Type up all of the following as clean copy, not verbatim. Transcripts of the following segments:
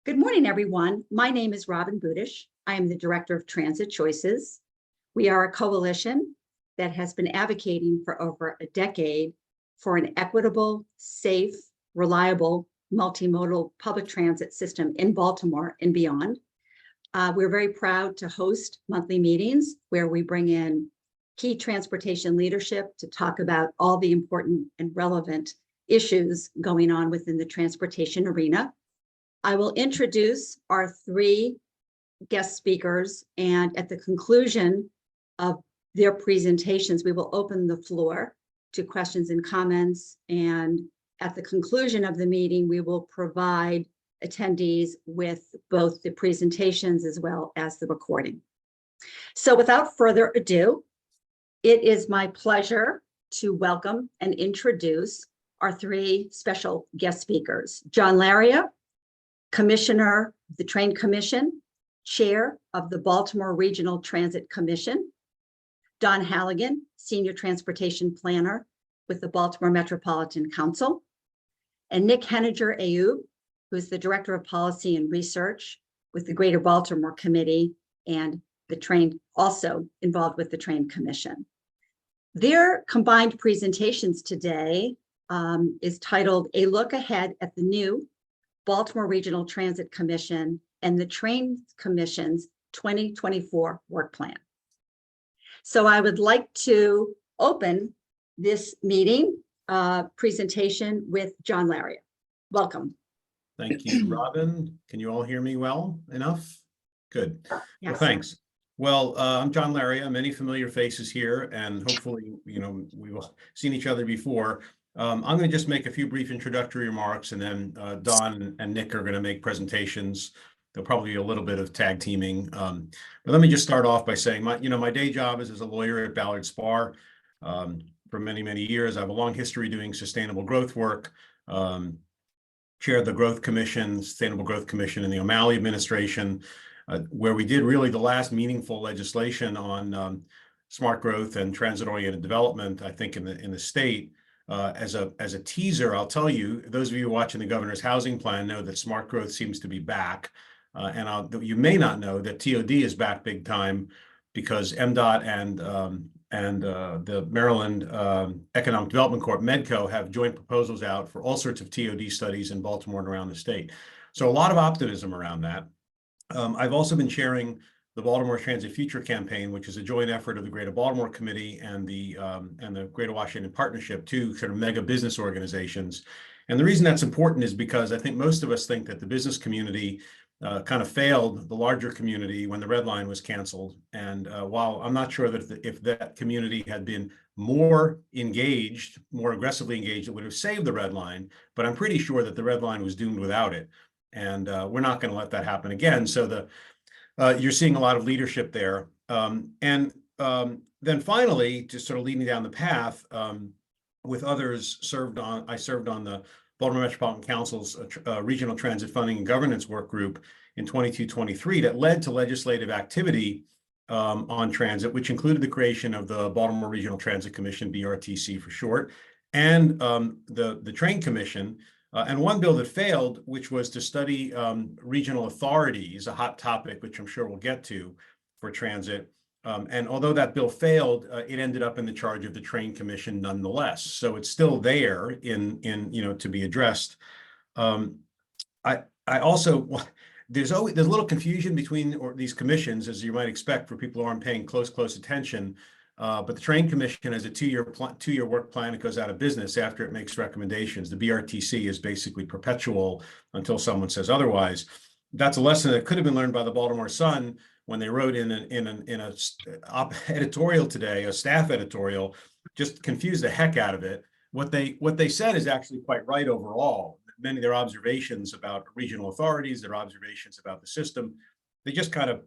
Good morning, everyone. My name is Robin Budish. I am the Director of Transit Choices. We are a coalition that has been advocating for over a decade for an equitable, safe, reliable, multimodal public transit system in Baltimore and beyond. We're very proud to host monthly meetings where we bring in key transportation leadership to talk about all the important and relevant issues going on within the transportation arena. I will introduce our three guest speakers, and at the conclusion of their presentations, we will open the floor to questions and comments. And at the conclusion of the meeting, we will provide attendees with both the presentations as well as the recording. So without further ado, it is my pleasure to welcome and introduce our three special guest speakers. Jon Laria, Commissioner of the Train Commission, Chair of the Baltimore Regional Transit Commission, Don Halligan, Senior Transportation Planner with the Baltimore Metropolitan Council, and Nick Henninger-Ayoub, who is the Director of Policy and Research with the Greater Baltimore Committee and the Train, also involved with the Train Commission. Their combined presentations today is titled A Look Ahead at the New Baltimore Regional Transit Commission and the Train Commission's 2024 work plan. So I would like to open this meeting presentation with Jon Laria. Welcome. Thank you, Robin. Can you all hear me well enough? Good. Yes. Well, thanks. Well, I'm Jon Laria. Many familiar faces here, and hopefully, we've seen each other before. I'm going to just make a few brief introductory remarks, and then Don and Nick are going to make presentations. There'll probably be a little bit of tag teaming. But let me just start off by saying my day job is as a lawyer at Ballard Spahr for many, many years. I have a long history doing sustainable growth work. Chaired the Growth Commission, Sustainable Growth Commission in the O'Malley administration, where we did really the last meaningful legislation on smart growth and transit-oriented development, I think, in the state. As a teaser, I'll tell you, those of you watching the governor's housing plan know that smart growth seems to be back. And you may not know that TOD is back big time because MDOT and the Maryland Economic Development Corp, MEDCO, have joint proposals out for all sorts of TOD studies in Baltimore and around the state. So a lot of optimism around that. I've also been chairing the Baltimore Transit Future Campaign, which is a joint effort of the Greater Baltimore Committee and the Greater Washington Partnership, two sort of mega business organizations. And the reason that's important is because I think most of us think that the business community kind of failed the larger community when the Red Line was canceled. And while I'm not sure that if that community had been more engaged, more aggressively engaged, it would have saved the Red Line. But I'm pretty sure that the Red Line was doomed without it. And we're not going to let that happen again. So you're seeing a lot of leadership there. And then finally, just sort of leading down the path with others, I served on the Baltimore Metropolitan Council's Regional Transit Funding and Governance Work Group in 22-23 that led to legislative activity on transit, which included the creation of the Baltimore Regional Transit Commission, BRTC for short, and the Train Commission, and one bill that failed, which was to study regional authorities, a hot topic, which I'm sure we'll get to for transit. And although that bill failed, it ended up in the charge of the Train Commission nonetheless. So it's still there to be addressed. I also, there's a little confusion between these commissions, as you might expect for people who aren't paying close attention. But the Train Commission has a two-year work plan. It goes out of business after it makes recommendations. The BRTC is basically perpetual until someone says otherwise. That's a lesson that could have been learned by the Baltimore Sun when they wrote in a editorial today, a staff editorial, just confused the heck out of it. What they said is actually quite right overall. Many of their observations about regional authorities, their observations about the system, they just kind of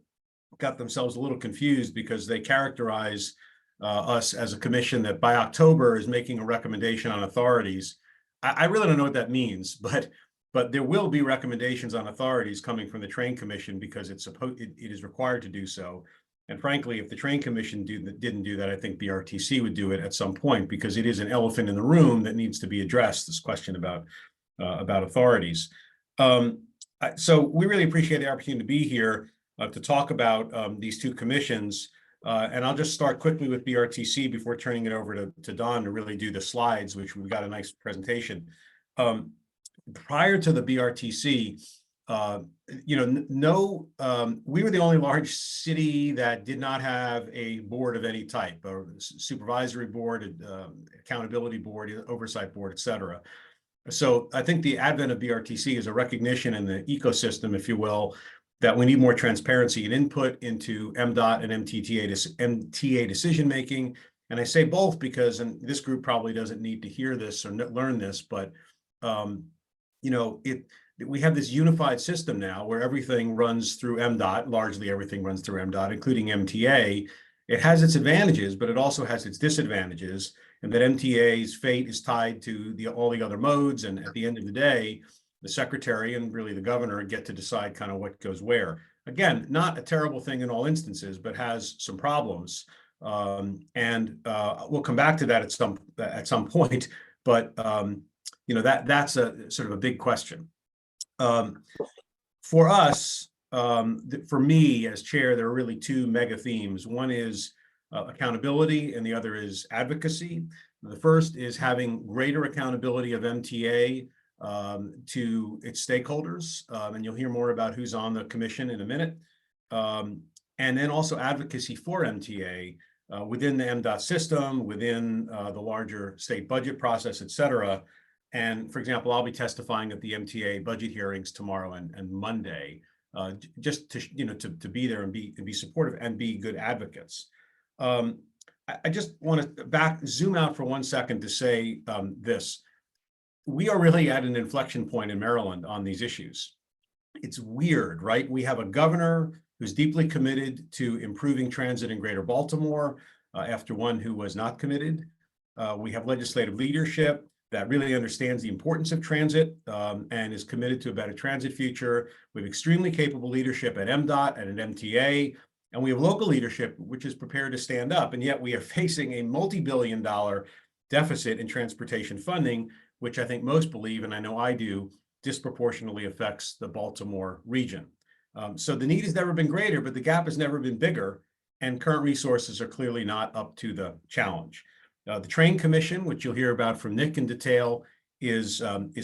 got themselves a little confused because they characterize us as a commission that by October is making a recommendation on authorities. I really don't know what that means, but there will be recommendations on authorities coming from the Train Commission because it is required to do so. And frankly, if the Train Commission didn't do that, I think BRTC would do it at some point because it is an elephant in the room that needs to be addressed, this question about authorities. So we really appreciate the opportunity to be here to talk about these two commissions. And I'll just start quickly with BRTC before turning it over to Don to really do the slides, which we've got a nice presentation. Prior to the BRTC, we were the only large city that did not have a board of any type, or supervisory board, accountability board, oversight board, et cetera. So I think the advent of BRTC is a recognition in the ecosystem, if you will, that we need more transparency and input into MDOT and MTA decision-making. And I say both because, and this group probably doesn't need to hear this or learn this, but we have this unified system now where everything runs through MDOT, largely everything runs through MDOT, including MTA. It has its advantages, but it also has its disadvantages, and that MTA's fate is tied to all the other modes. And at the end of the day, the secretary and really the governor get to decide kind of what goes where. Again, not a terrible thing in all instances, but has some problems. We'll come back to that at some point, but that's a sort of a big question. For us, for me as chair, there are really two mega themes. One is accountability, and the other is advocacy. The first is having greater accountability of MTA to its stakeholders, and you'll hear more about who's on the commission in a minute. And then also advocacy for MTA within the MDOT system, within the larger state budget process, et cetera. And for example, I'll be testifying at the MTA budget hearings tomorrow and Monday, just to be there and be supportive and be good advocates. I just want to zoom out for 1 second to say this. We are really at an inflection point in Maryland on these issues. It's weird, right? We have a governor who's deeply committed to improving transit in Greater Baltimore after one who was not committed. We have legislative leadership that really understands the importance of transit and is committed to a better transit future. We have extremely capable leadership at MDOT and at MTA, and we have local leadership which is prepared to stand up, and yet we are facing a multi-billion-dollar deficit in transportation funding, which I think most believe, and I know I do, disproportionately affects the Baltimore region. So the need has never been greater, but the gap has never been bigger, and current resources are clearly not up to the challenge. The Train Commission, which you'll hear about from Nick in detail, is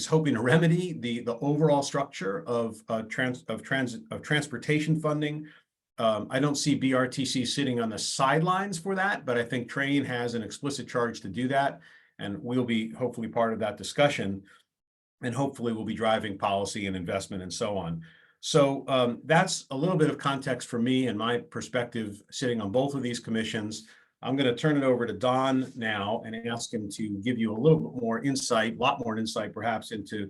hoping to remedy the overall structure of transportation funding. I don't see BRTC sitting on the sidelines for that, but I think Train has an explicit charge to do that, and we'll be hopefully part of that discussion, and hopefully we'll be driving policy and investment and so on. So that's a little bit of context for me and my perspective sitting on both of these commissions. I'm going to turn it over to Don now and ask him to give you a little bit more insight, a lot more insight perhaps into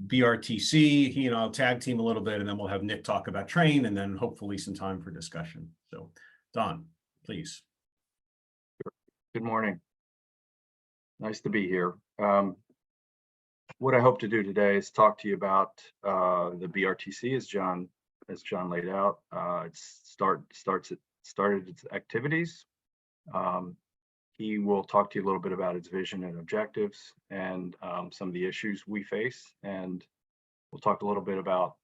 BRTC. He and I'll tag team a little bit, and then we'll have Nick talk about Train, and then hopefully some time for discussion. So Don, please. Good morning. Nice to be here. What I hope to do today is talk to you about the BRTC as Jon laid out. It started its activities. He will talk to you a little bit about its vision and objectives and some of the issues we face. And we'll talk a little bit about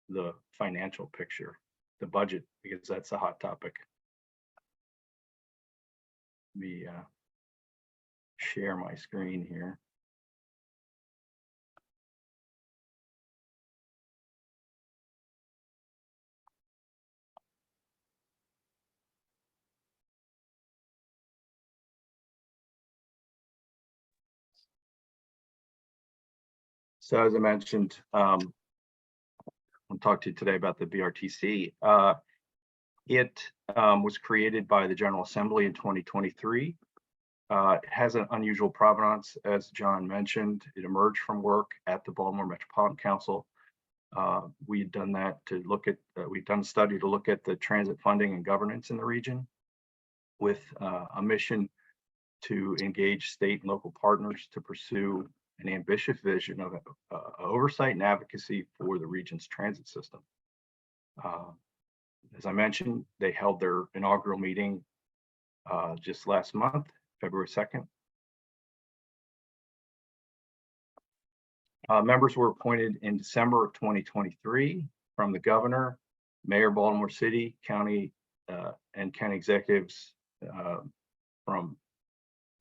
the financial picture, the budget, because that's a hot topic. Let me share my screen here. So as I mentioned, I'll talk to you today about the BRTC. It was created by the General Assembly in 2023. It has an unusual provenance, as Jon mentioned. It emerged from work at the Baltimore Metropolitan Council. We've done that to look at, we've done a study to look at the transit funding and governance in the region with a mission to engage state and local partners to pursue an ambitious vision of oversight and advocacy for the region's transit system. As I mentioned, they held their inaugural meeting just last month, February 2nd. Members were appointed in December of 2023. from the governor, Mayor Baltimore City, county, and county executives from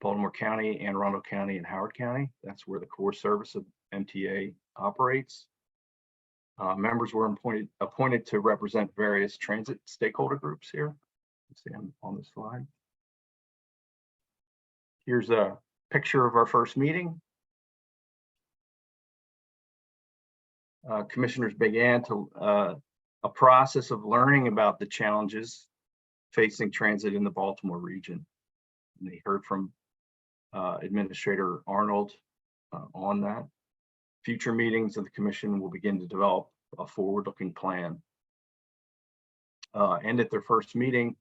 Baltimore County, Anne Arundel County, and Howard County. That's where the core service of MTA operates. Members were appointed to represent various transit stakeholder groups here. You see them on the slide. Here's a picture of our first meeting. Commissioners began a process of learning about the challenges facing transit in the Baltimore region. And they heard from Administrator Arnold on that. Future meetings of the commission will begin to develop a forward-looking plan. And at their first meeting,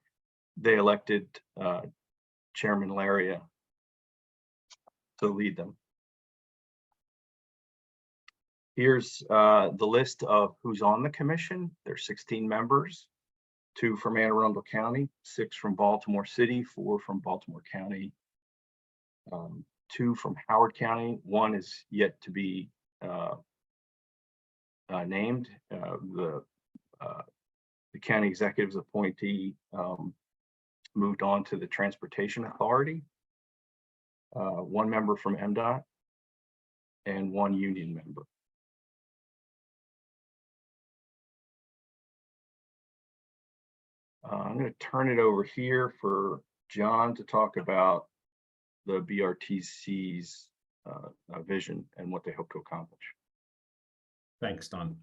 they elected Chairman Laria to lead them. Here's the list of who's on the commission. There's 16 members, 2 from Anne Arundel County, 6 from Baltimore City, 4 from Baltimore County, 2 from Howard County. 1 is yet to be named. The county executive's appointee moved on to the Transportation Authority. 1 member from MDOT and 1 union member. I'm going to turn it over here for John to talk about the BRTC's vision and what they hope to accomplish. Thanks, Don.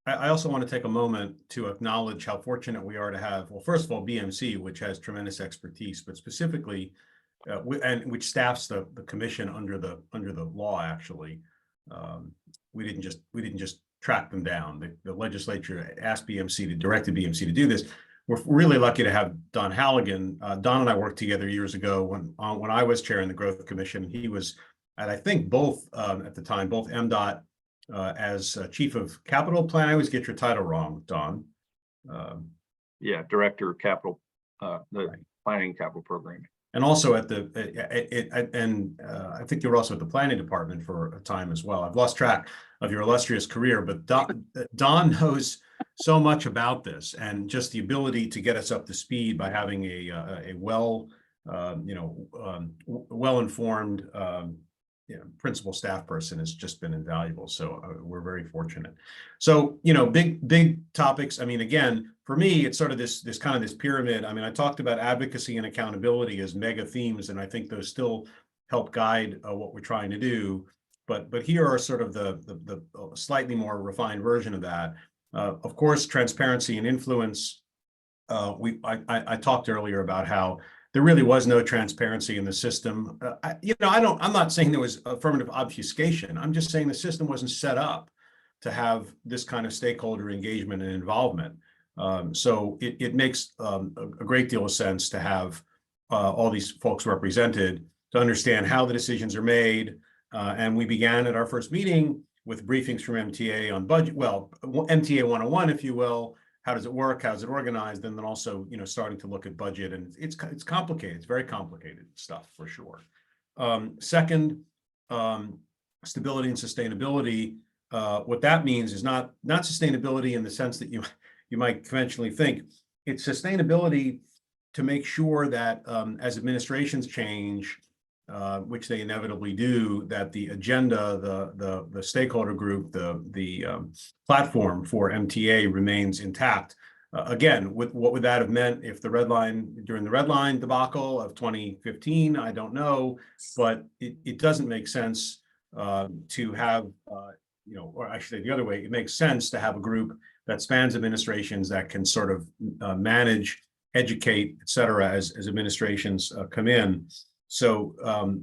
I also want to take a moment to acknowledge how fortunate we are to have, well, first of all, BMC, which has tremendous expertise, but specifically, and which staffs the commission under the law. Actually, we didn't just track them down. The legislature asked BMC directed BMC to do this. We're really lucky to have Don Halligan. Don and I worked together years ago when I was chairing the Growth Commission. He was, and I think both at the time, both MDOT as Chief of Capital Plan. I always get your title wrong, Don. Yeah, Director of Capital, the right. Planning Capital Programming. And also at the, I think you were also at the planning department for a time as well. I've lost track of your illustrious career, but Don knows so much about this, and just the ability to get us up to speed by having a well-informed principal staff person has just been invaluable. So we're very fortunate. So, big topics. I mean, again, for me, it's sort of this pyramid. I mean, I talked about advocacy and accountability as mega themes, and I think those still help guide what we're trying to do. But here are sort of the slightly more refined version of that. Of course, transparency and influence. I talked earlier about how there really was no transparency in the system. I'm not saying there was affirmative obfuscation. I'm just saying the system wasn't set up to have this kind of stakeholder engagement and involvement. So it makes a great deal of sense to have all these folks represented to understand how the decisions are made. And we began at our first meeting with briefings from MTA on budget, well, MTA 101, if you will. How does it work? How's it organized? And then also, starting to look at budget, and it's complicated. It's very complicated stuff for sure. Second, stability and sustainability. What that means is not sustainability in the sense that you might conventionally think. It's sustainability to make sure that as administrations change, which they inevitably do, that the agenda, the stakeholder group, the platform for MTA remains intact. Again, what would that have meant if during the red line debacle of 2015? I don't know, but it doesn't make sense to have, or I should say the other way, it makes sense to have a group that spans administrations that can sort of manage, educate, et cetera, as administrations come in. So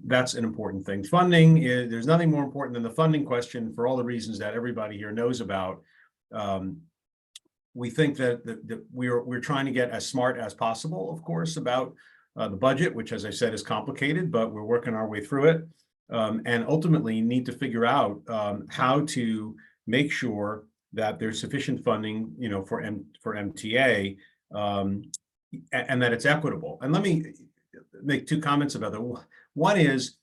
that's an important thing. Funding there's nothing more important than the funding question for all the reasons that everybody here knows about. We think that we're trying to get as smart as possible, of course, about the budget, which, as I said, is complicated, but we're working our way through it, and ultimately need to figure out how to make sure that there's sufficient funding, for MTA, and that it's equitable. And let me make 2 comments about that. One is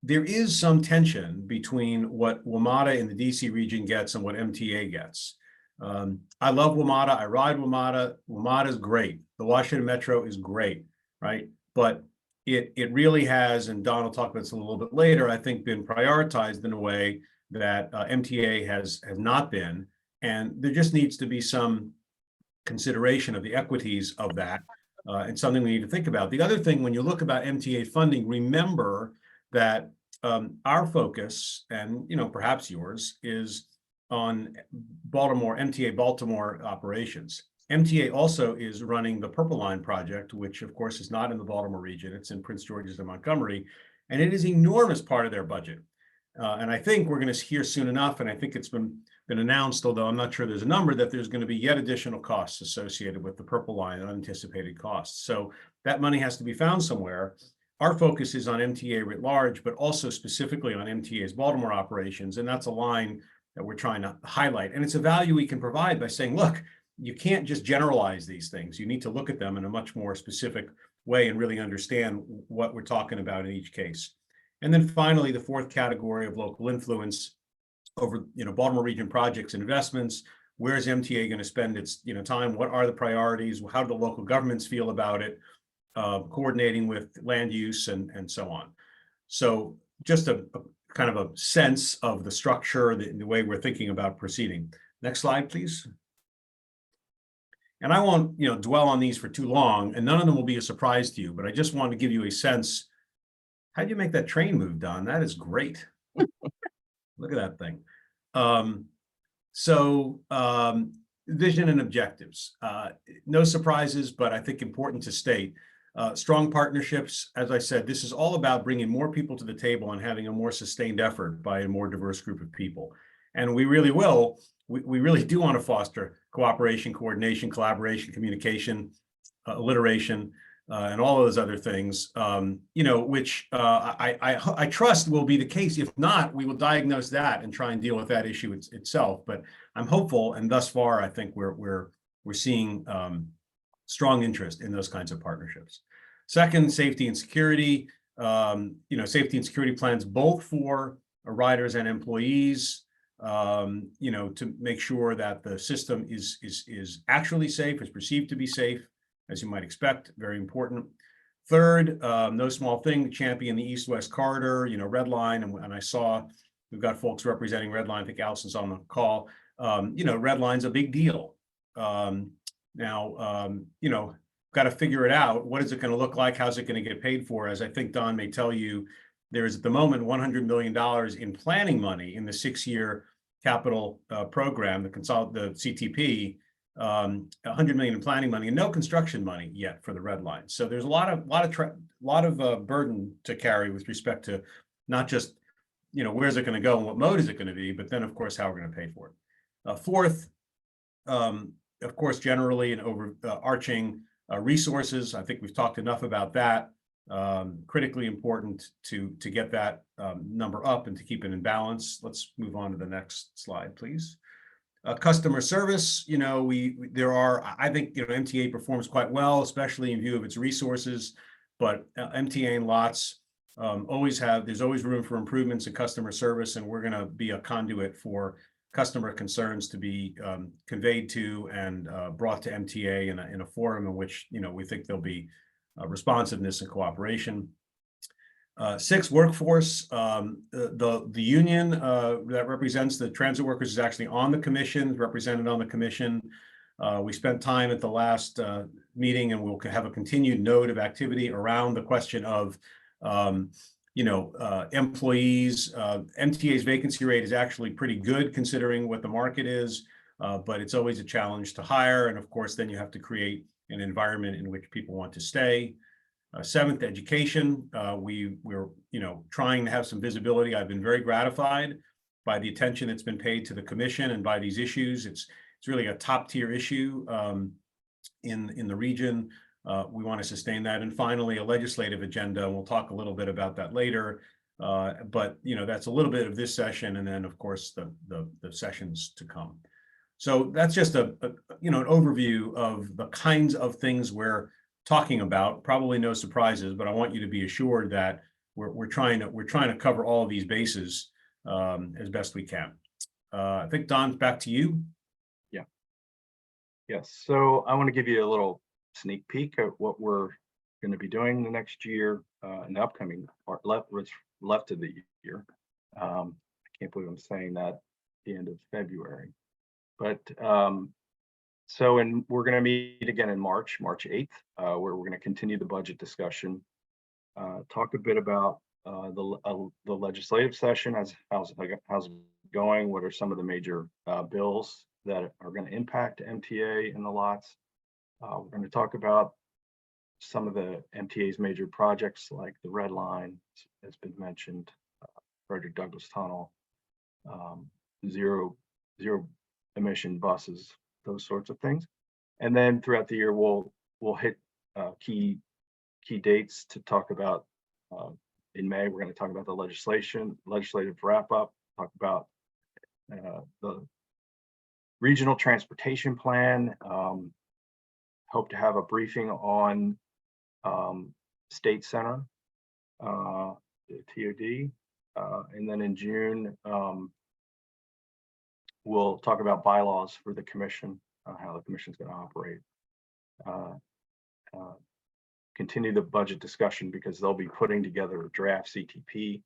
there is some tension between what WMATA in the DC region gets and what MTA gets. I love WMATA. I ride WMATA. WMATA is great. The Washington Metro is great, right? But it really has, and Don will talk about this a little bit later, I think been prioritized in a way that MTA has not been. And there just needs to be some consideration of the equities of that, and something we need to think about. The other thing, when you look about MTA funding, remember that our focus, and perhaps yours, is on MTA Baltimore operations. MTA also is running the Purple Line project, which of course is not in the Baltimore region. It's in Prince George's and Montgomery, and it is an enormous part of their budget. And I think we're going to hear soon enough, and I think it's been announced, although I'm not sure there's a number, that there's going to be yet additional costs associated with the Purple Line, unanticipated costs. So that money has to be found somewhere. Our focus is on MTA writ large, but also specifically on MTA's Baltimore operations, and that's a line that we're trying to highlight. And it's a value we can provide by saying, look, you can't just generalize these things. You need to look at them in a much more specific way and really understand what we're talking about in each case. And then finally, the fourth category of local influence over Baltimore region projects and investments. Where is MTA going to spend its time? What are the priorities? How do the local governments feel about it? Coordinating with land use and so on. So just a kind of a sense of the structure, the way we're thinking about proceeding. Next slide, please. And I won't dwell on these for too long, and none of them will be a surprise to you, but I just want to give you a sense. How do you make that train move, Don? That is great. Look at that thing. Vision and objectives. No surprises, but I think important to state. Strong partnerships. As I said, this is all about bringing more people to the table and having a more sustained effort by a more diverse group of people. And we really will. We really do want to foster cooperation, coordination, collaboration, communication, alliteration, and all of those other things, which I trust will be the case. If not, we will diagnose that and try and deal with that issue itself. But I'm hopeful, and thus far, I think we're seeing strong interest in those kinds of partnerships. Second, safety and security. Safety and security plans both for riders and employees. To make sure that the system is actually safe, is perceived to be safe, as you might expect, very important. Third, no small thing, champion the East-West corridor, Red Line, and I saw we've got folks representing Red Line. I think Allison's on the call. Red Line's a big deal. Got to figure it out. What is it going to look like? How's it going to get paid for? As I think Don may tell you, there is at the moment $100 million in planning money in the 6-year capital program, the CTP, $100 million in planning money and no construction money yet for the Red Line. So there's a lot of burden to carry with respect to not just where's it going to go and what mode is it going to be, but then of course how we're going to pay for it. Fourth, of course, generally and overarching resources. I think we've talked enough about that. Critically important to get that number up and to keep it in balance. Let's move on to the next slide, please. Customer service, I think, MTA performs quite well, especially in view of its resources, but MTA and lots there's always room for improvements in customer service, and we're going to be a conduit for customer concerns to be conveyed to and brought to MTA in a forum in which, we think there'll be responsiveness and cooperation. 6, workforce. The union that represents the transit workers is actually on the commission, represented on the commission. We spent time at the last meeting, and we'll have a continued node of activity around the question of employees. MTA's vacancy rate is actually pretty good considering what the market is, but it's always a challenge to hire. And of course, then you have to create an environment in which people want to stay. 7th, education. We're trying to have some visibility. I've been very gratified by the attention that's been paid to the commission and by these issues. It's really a top tier issue in the region. We want to sustain that. And finally, a legislative agenda. And we'll talk a little bit about that later. But that's a little bit of this session, and then of course the sessions to come. So that's just an overview of the kinds of things we're talking about. Probably no surprises, but I want you to be assured that we're trying to cover all of these bases as best we can. I think Don, back to you. Yeah, Yes, so I want to give you a little sneak peek at what we're going to be doing the next year, in the upcoming part what's left of the year. I can't believe I'm saying that at the end of February. But we're going to meet again in March 8th, where we're going to continue the budget discussion, talk a bit about the legislative session, how's it going, what are some of the major bills that are going to impact MTA and the lots. We're going to talk about some of the MTA's major projects like the Red Line, has been mentioned, Frederick Douglass Tunnel, zero emission buses, those sorts of things. And then throughout the year, we'll hit key dates to talk about. In May, we're going to talk about the legislative wrap up, talk about the regional transportation plan. Hope to have a briefing on State Center, TOD. And then in June, we'll talk about bylaws for the commission, how the commission is going to operate. Continue the budget discussion because they'll be putting together a draft CTP.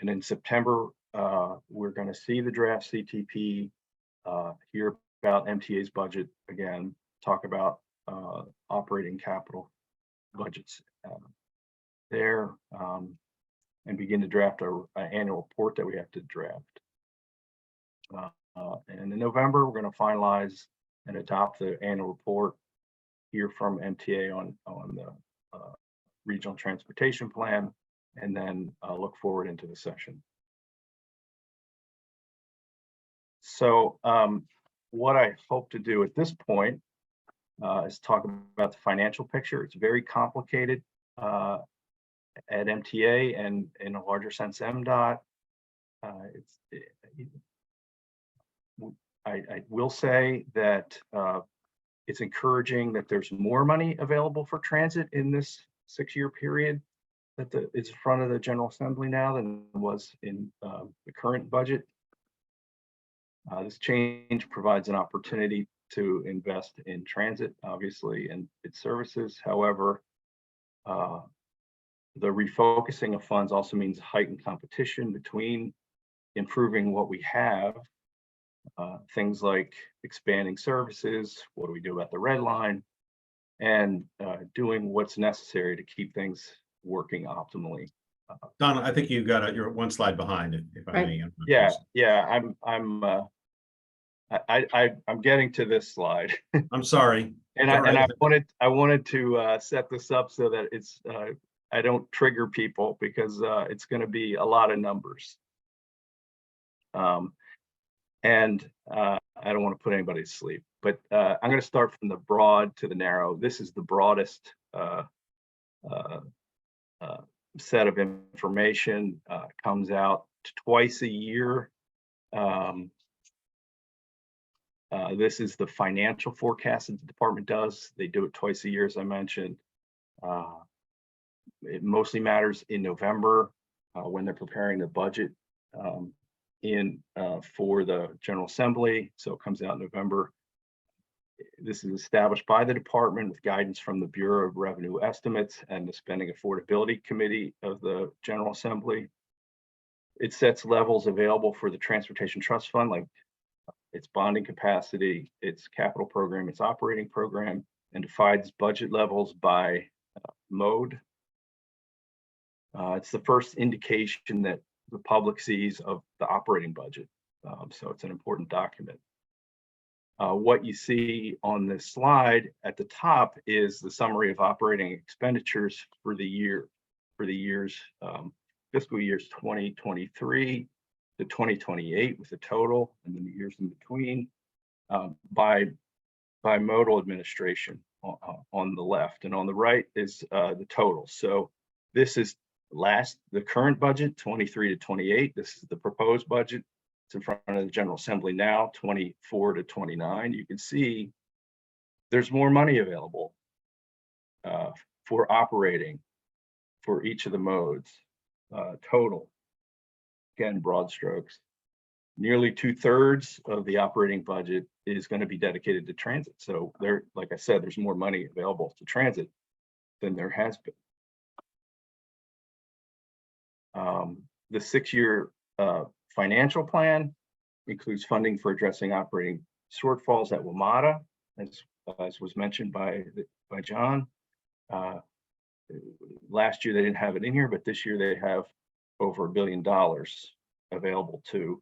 And in September, we're going to see the draft CTP, hear about MTA's budget again, talk about operating capital budgets there, and begin to draft our annual report that we have to draft. And in November, we're going to finalize and adopt the annual report, hear from MTA on the regional transportation plan, and then look forward into the session. So what I hope to do at this point is talk about the financial picture. It's very complicated at MTA and in a larger sense MDOT. I will say that it's encouraging that there's more money available for transit in this 6-year period that it's in front of the General Assembly now than it was in the current budget. This change provides an opportunity to invest in transit, obviously, and its services. However, the refocusing of funds also means heightened competition between improving what we have, things like expanding services, what do we do about the Red Line, and doing what's necessary to keep things working optimally. Don, I think you've got you're one slide behind, if I may. Yeah, I'm getting to this slide. I'm sorry. And I wanted to set this up so that it's I don't trigger people because it's going to be a lot of numbers. And I don't want to put anybody to sleep, but I'm going to start from the broad to the narrow. This is the broadest set of information. Comes out twice a year. This is the financial forecast that the department does. They do it twice a year, as I mentioned. It mostly matters in November when they're preparing the budget for the General Assembly. So it comes out in November. This is established by the department with guidance from the Bureau of Revenue Estimates and the Spending Affordability Committee of the General Assembly. It sets levels available for the Transportation Trust Fund, like its bonding capacity, its capital program, its operating program, and defines budget levels by mode. It's the first indication that the public sees of the operating budget. So it's an important document. What you see on this slide at the top is the summary of operating expenditures for the years fiscal years 2023 to 2028 with a total, and then the years in between by modal administration on the left, and on the right is the total. So this is the current budget 23 to 28. This is the proposed budget. It's in front of the General Assembly now, 24 to 29. You can see there's more money available for operating for each of the modes total. Again, broad strokes. nearly 2/3 of the operating budget is going to be dedicated to transit. So there, like I said, there's more money available to transit than there has been. The 6-year financial plan includes funding for addressing operating shortfalls at WMATA, as was mentioned by John. Last year they didn't have it in here, but this year they have over $1 billion available to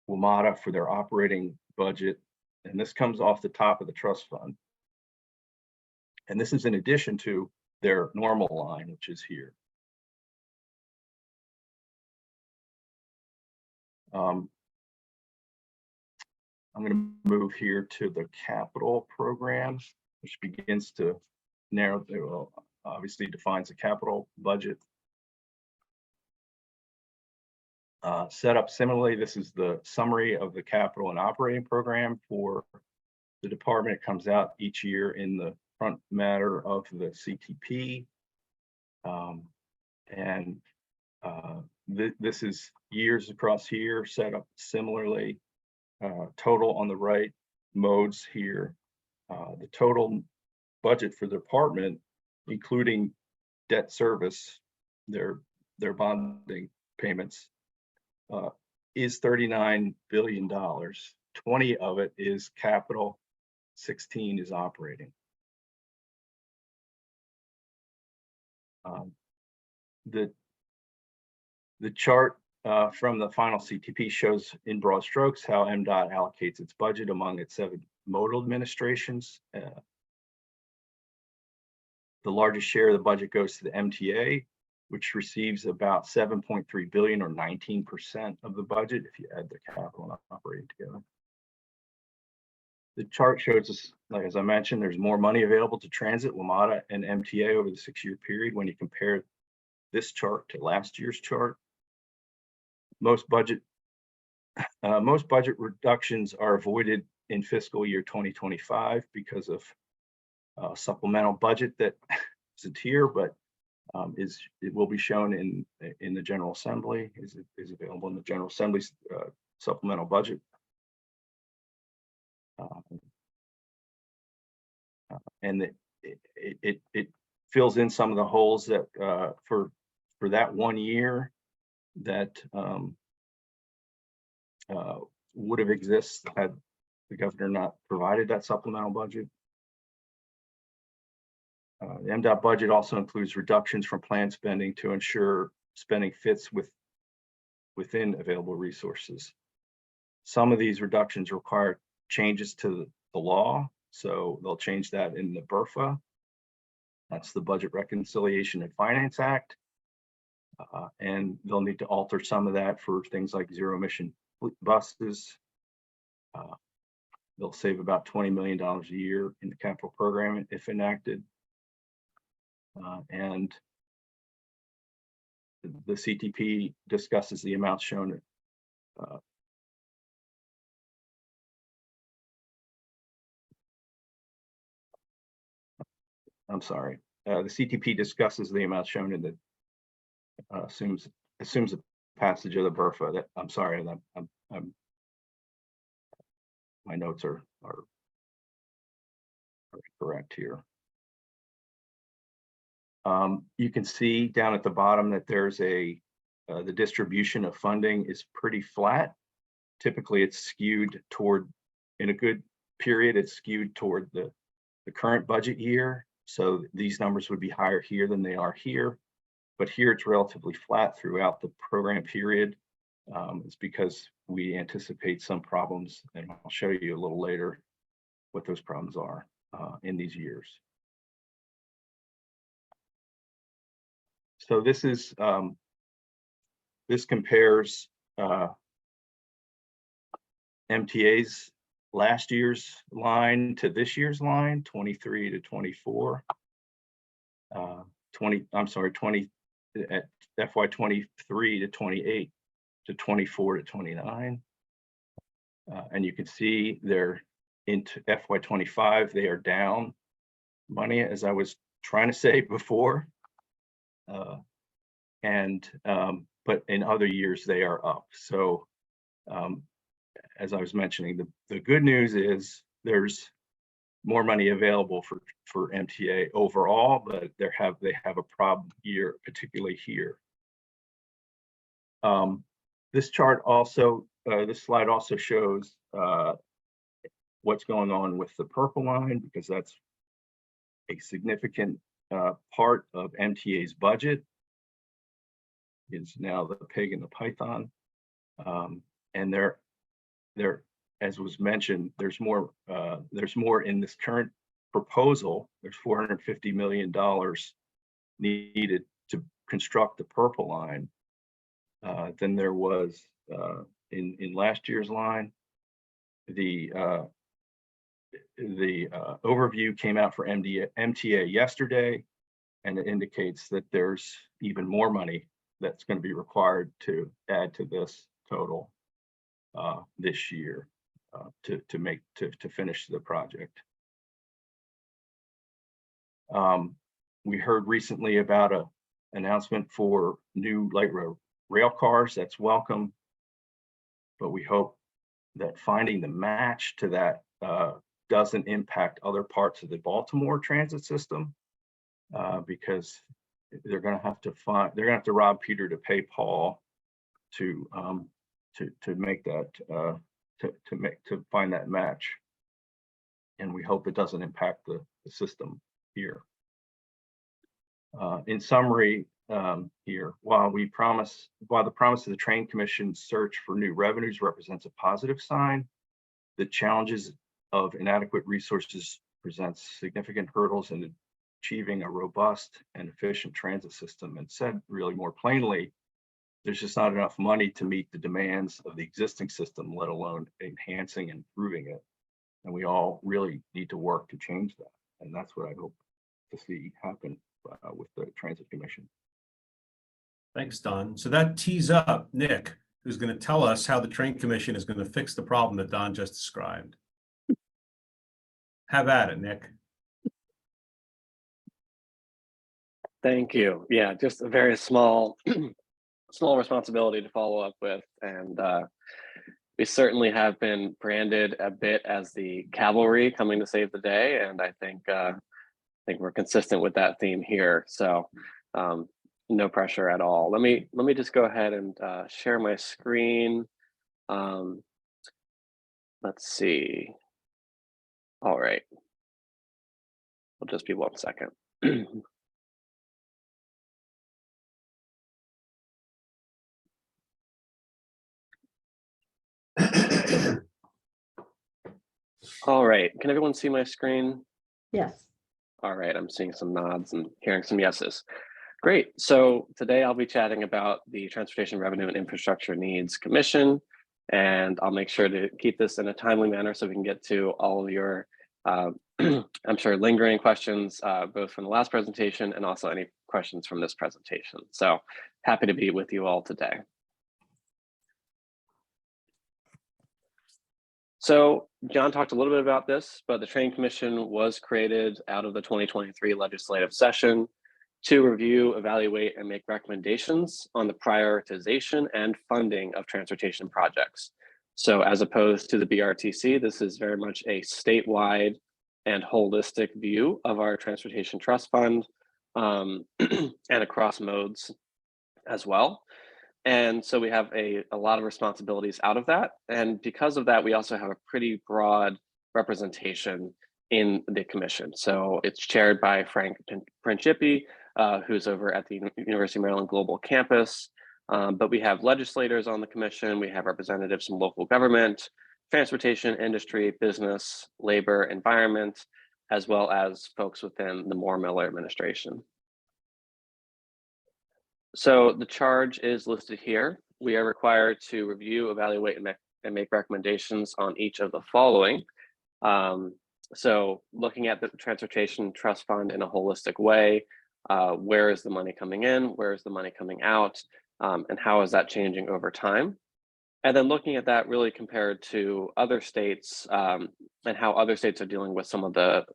WMATA for their operating budget, and this comes off the top of the trust fund. And this is in addition to their normal line, which is here. I'm going to move here to the capital program, which begins to narrow, well, obviously defines the capital budget. Set up similarly, this is the summary of the capital and operating program for the department. It comes out each year in the front matter of the CTP. This is years across here, set up similarly. Total on the right, modes here. The total budget for the department, including debt service, their bonding payments, is $39 billion. 20 of it is capital, 16 is operating. The chart from the final CTP shows in broad strokes how MDOT allocates its budget among its 7 modal administrations. The largest share of the budget goes to the MTA, which receives about $7.3 billion, or 19% of the budget if you add the capital and operating together. The chart shows us, like as I mentioned, there's more money available to transit, WMATA, and MTA over the 6-year period when you compare this chart to last year's chart. Most budget reductions are avoided in fiscal year 2025 because of supplemental budget that isn't here, but it will be shown in the General Assembly. Is available in the General Assembly's supplemental budget. And it fills in some of the holes that for that 1 year that would have existed had the governor not provided that supplemental budget. The MDOT budget also includes reductions from planned spending to ensure spending fits within available resources. Some of these reductions require changes to the law, so they'll change that in the BRFA. That's the Budget Reconciliation and Finance Act. And they'll need to alter some of that for things like zero emission buses. They'll save about $20 million a year in the capital program if enacted. And the CTP discusses the amounts shown. I'm sorry. The CTP discusses the amounts shown in the assumes a passage of the BRFA. That I'm sorry. My notes are correct here. You can see down at the bottom that there's the distribution of funding is pretty flat. Typically, it's skewed toward, in a good period, it's skewed toward the current budget year. So these numbers would be higher here than they are here. But here it's relatively flat throughout the program period. It's because we anticipate some problems, and I'll show you a little later what those problems are in these years. So this is this compares MTA's last year's line to this year's line, 23 to 24. 20 at FY 23 to 28 to 24 to 29. And you can see they're into FY 25, they are down money, as I was trying to say before. But in other years they are up. So As I was mentioning, the good news is there's more money available for MTA overall, but they have a problem here, particularly here. This chart also, this slide also shows what's going on with the purple line, because that's a significant part of MTA's budget. Is now the pig and the python, and there, as was mentioned, there's more in this current proposal. There's $450 million needed to construct the purple line than there was in last year's line. The overview came out for MTA yesterday, and it indicates that there's even more money that's going to be required to add to this total this year to finish the project. We heard recently about an announcement for new light rail cars. That's welcome, but we hope that finding the match to that doesn't impact other parts of the Baltimore transit system, because they're going to have to rob Peter to pay Paul to make that to find that match, and we hope it doesn't impact the system here. In summary, here, while the promise of the Train Commission's search for new revenues represents a positive sign, the challenges of inadequate resources presents significant hurdles in achieving a robust and efficient transit system. And said really more plainly, there's just not enough money to meet the demands of the existing system, let alone enhancing and improving it. And we all really need to work to change that. And that's what I hope to see happen with the Transit Commission. Thanks, Don. So that tees up Nick, who's going to tell us how the Train Commission is going to fix the problem that Don just described. Have at it, Nick. Thank you. Yeah, just a very small responsibility to follow up with, and we certainly have been branded a bit as the cavalry coming to save the day, and I think we're consistent with that theme here. So no pressure at all. Let me just go ahead and share my screen. Let's see. All right. It'll just be 1 second. All right, can everyone see my screen? Yes. All right, I'm seeing some nods and hearing some yeses. Great, so today I'll be chatting about the Transportation Revenue and Infrastructure Needs Commission, and I'll make sure to keep this in a timely manner so we can get to all of your, I'm sure, lingering questions, both from the last presentation and also any questions from this presentation. So happy to be with you all today. So John talked a little bit about this, but the Train Commission was created out of the 2023 legislative session to review, evaluate, and make recommendations on the prioritization and funding of transportation projects. So as opposed to the BRTC, this is very much a statewide and holistic view of our Transportation Trust Fund and across modes as well. And so we have a lot of responsibilities out of that. And because of that, we also have a pretty broad representation in the commission. So it's chaired by Frank Principi, who's over at the University of Maryland Global Campus. But we have legislators on the commission. We have representatives from local government, transportation, industry, business, labor, environment, as well as folks within the Moore-Miller administration. So the charge is listed here. We are required to review, evaluate, and make recommendations on each of the following. So looking at the Transportation Trust Fund in a holistic way, where is the money coming in? Where is the money coming out? And how is that changing over time? And then looking at that really compared to other states and how other states are dealing with some of the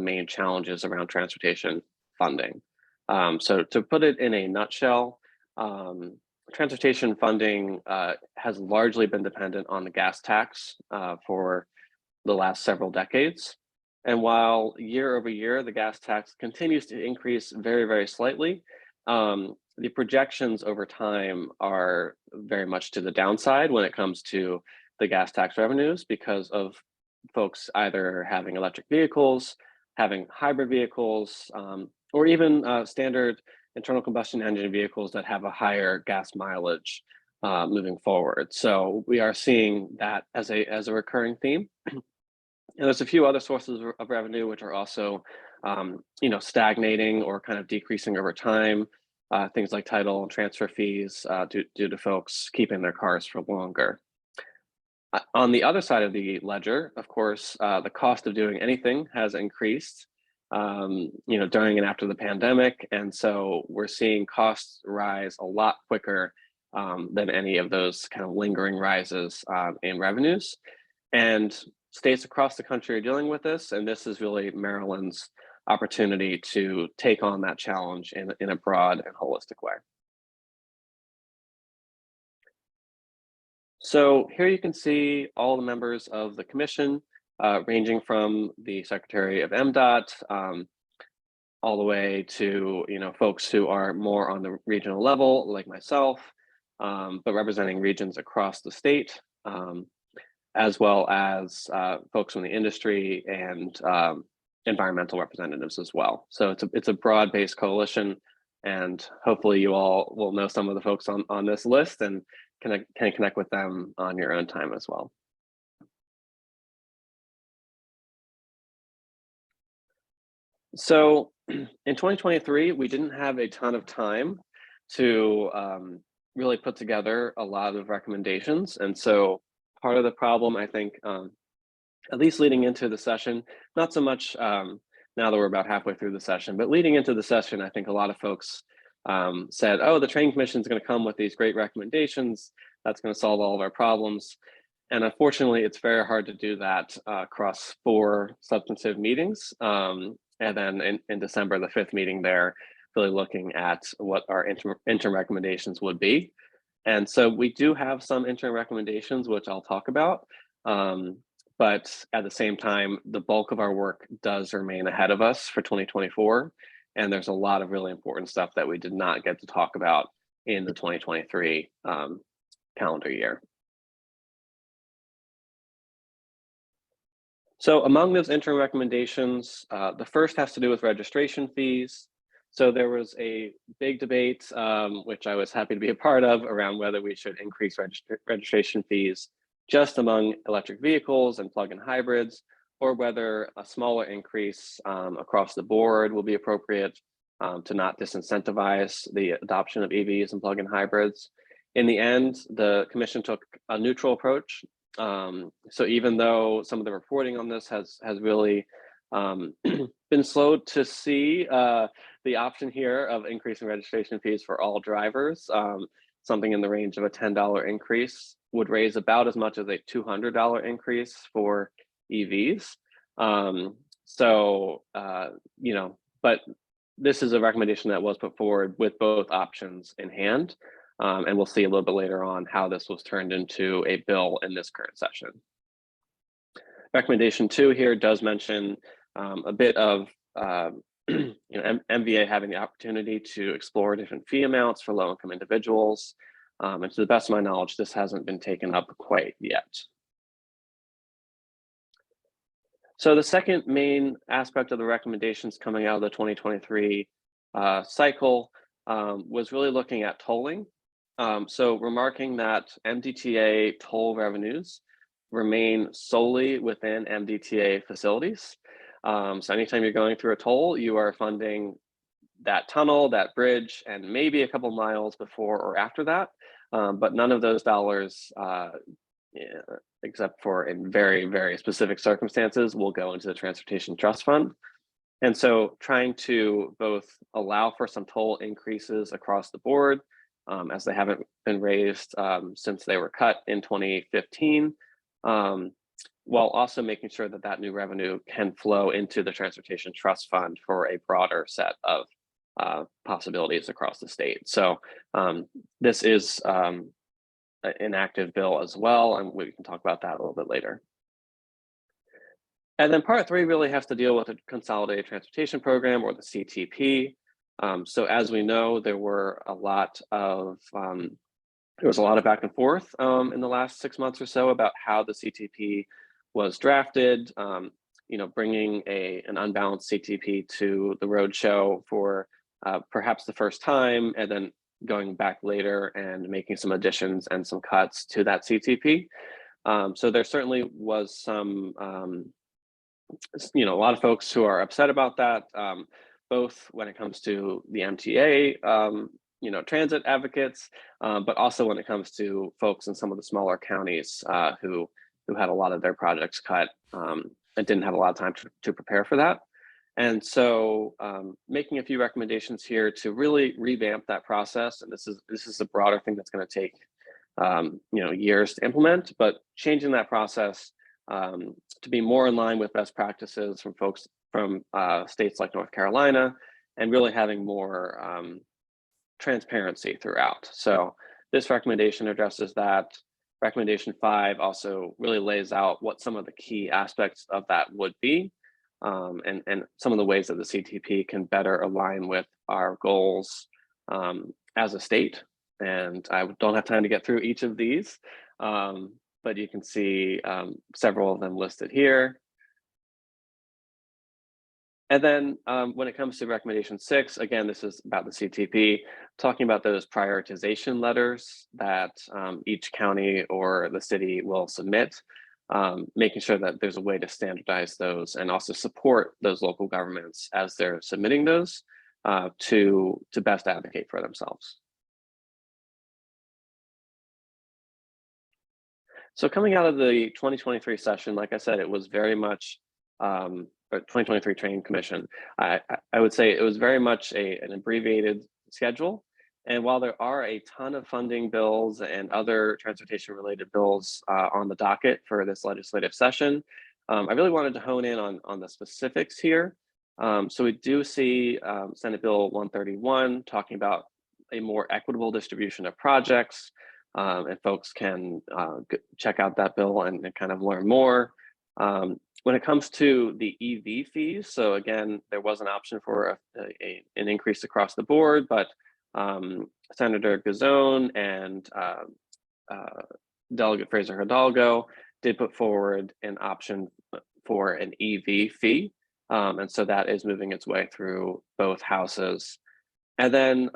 main challenges around transportation funding. So to put it in a nutshell, transportation funding has largely been dependent on the gas tax for the last several decades. And while year over year, the gas tax continues to increase very, very slightly, the projections over time are very much to the downside when it comes to the gas tax revenues because of folks either having electric vehicles, having hybrid vehicles, or even standard internal combustion engine vehicles that have a higher gas mileage moving forward. So we are seeing that as a recurring theme. And there's a few other sources of revenue which are also, stagnating or kind of decreasing over time. Things like title and transfer fees due to folks keeping their cars for longer. On the other side of the ledger, of course, the cost of doing anything has increased, during and after the pandemic. And so we're seeing costs rise a lot quicker than any of those kind of lingering rises in revenues. And states across the country are dealing with this. And this is really Maryland's opportunity to take on that challenge in a broad and holistic way. So here you can see all the members of the commission, ranging from the Secretary of MDOT all the way to folks who are more on the regional level, like myself, but representing regions across the state, as well as folks from the industry and environmental representatives as well. So it's a broad-based coalition, and hopefully you all will know some of the folks on this list and can connect with them on your own time as well. So in 2023, we didn't have a ton of time to really put together a lot of recommendations. And so part of the problem, I think, at least leading into the session, not so much now that we're about halfway through the session, but leading into the session, I think a lot of folks said, oh, the Training Commission is going to come with these great recommendations. That's going to solve all of our problems. And unfortunately, it's very hard to do that across 4 substantive meetings. And then in December, the 5th meeting there, really looking at what our interim recommendations would be. And so we do have some interim recommendations, which I'll talk about. But at the same time, the bulk of our work does remain ahead of us for 2024. And there's a lot of really important stuff that we did not get to talk about in the 2023 calendar year. So among those interim recommendations, the first has to do with registration fees. So there was a big debate, which I was happy to be a part of, around whether we should increase registration fees just among electric vehicles and plug-in hybrids, or whether a smaller increase across the board will be appropriate to not disincentivize the adoption of EVs and plug-in hybrids. In the end, the commission took a neutral approach. So even though some of the reporting on this has really been slow to see the option here of increasing registration fees for all drivers, something in the range of a $10 increase would raise about as much as a $200 increase for EVs. But this is a recommendation that was put forward with both options in hand. And we'll see a little bit later on how this was turned into a bill in this current session. Recommendation 2 here does mention a bit of MVA having the opportunity to explore different fee amounts for low-income individuals. And to the best of my knowledge, this hasn't been taken up quite yet. So the second main aspect of the recommendations coming out of the 2023 cycle was really looking at tolling. So remarking that MDTA toll revenues remain solely within MDTA facilities. So anytime you're going through a toll, you are funding that tunnel, that bridge, and maybe a couple miles before or after that. But none of those dollars, except for in very, very specific circumstances, will go into the Transportation Trust Fund. And so trying to both allow for some toll increases across the board, as they haven't been raised since they were cut in 2015, while also making sure that that new revenue can flow into the Transportation Trust Fund for a broader set of possibilities across the state. So this is an active bill as well, and we can talk about that a little bit later. And then part 3 really has to deal with the Consolidated Transportation Program, or the CTP. So as we know, there was a lot of back and forth in the last 6 months or so about how the CTP was drafted. Bringing an unbalanced CTP to the roadshow for perhaps the first time, and then going back later and making some additions and some cuts to that CTP. So there certainly was some, a lot of folks who are upset about that, both when it comes to the MTA, transit advocates, but also when it comes to folks in some of the smaller counties who had a lot of their projects cut and didn't have a lot of time to prepare for that. And so making a few recommendations here to really revamp that process. And this is a broader thing that's going to take years to implement, but changing that process to be more in line with best practices from folks from states like North Carolina, and really having more transparency throughout. So this recommendation addresses that. Recommendation 5 also really lays out what some of the key aspects of that would be, and some of the ways that the CTP can better align with our goals as a state. And I don't have time to get through each of these, but you can see several of them listed here. And then when it comes to recommendation 6, again, this is about the CTP, talking about those prioritization letters that each county or the city will submit, making sure that there's a way to standardize those and also support those local governments as they're submitting those to best advocate for themselves. So coming out of the 2023 session, like I said, it was very much 2023 Train Commission. I would say it was very much an abbreviated schedule. And while there are a ton of funding bills and other transportation related bills on the docket for this legislative session, I really wanted to hone in on the specifics here. So we do see Senate Bill 131 talking about a more equitable distribution of projects, and folks can check out that bill and kind of learn more. When it comes to the EV fees, so again, there was an option for an increase across the board, but Senator Gazone and Delegate Fraser Hidalgo did put forward an option for an EV fee. And so that is moving its way through both houses. And then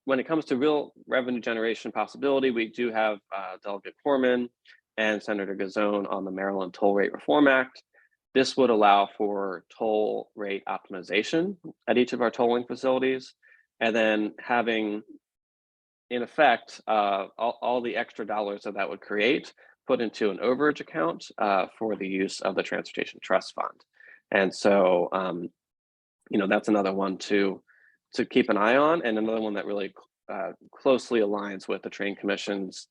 when it comes to real revenue generation possibility, we do have Delegate Corman and Senator Gazone on the Maryland Toll Rate Reform Act. This would allow for toll rate optimization at each of our tolling facilities, and then having, in effect, all the extra dollars that would create put into an overage account for the use of the Transportation Trust Fund. And so, that's another one to keep an eye on, and another one that really closely aligns with the Train Commission's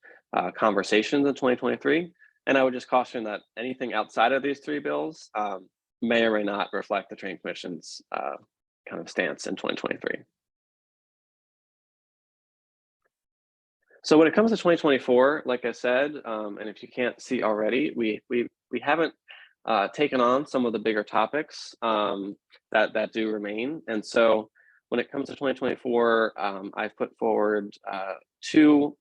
conversations in 2023. And I would just caution that anything outside of these 3 bills may or may not reflect the Train Commission's kind of stance in 2023. So when it comes to 2024, like I said, and if you can't see already, we haven't taken on some of the bigger topics that do remain. And so when it comes to 2024, I've put forward 2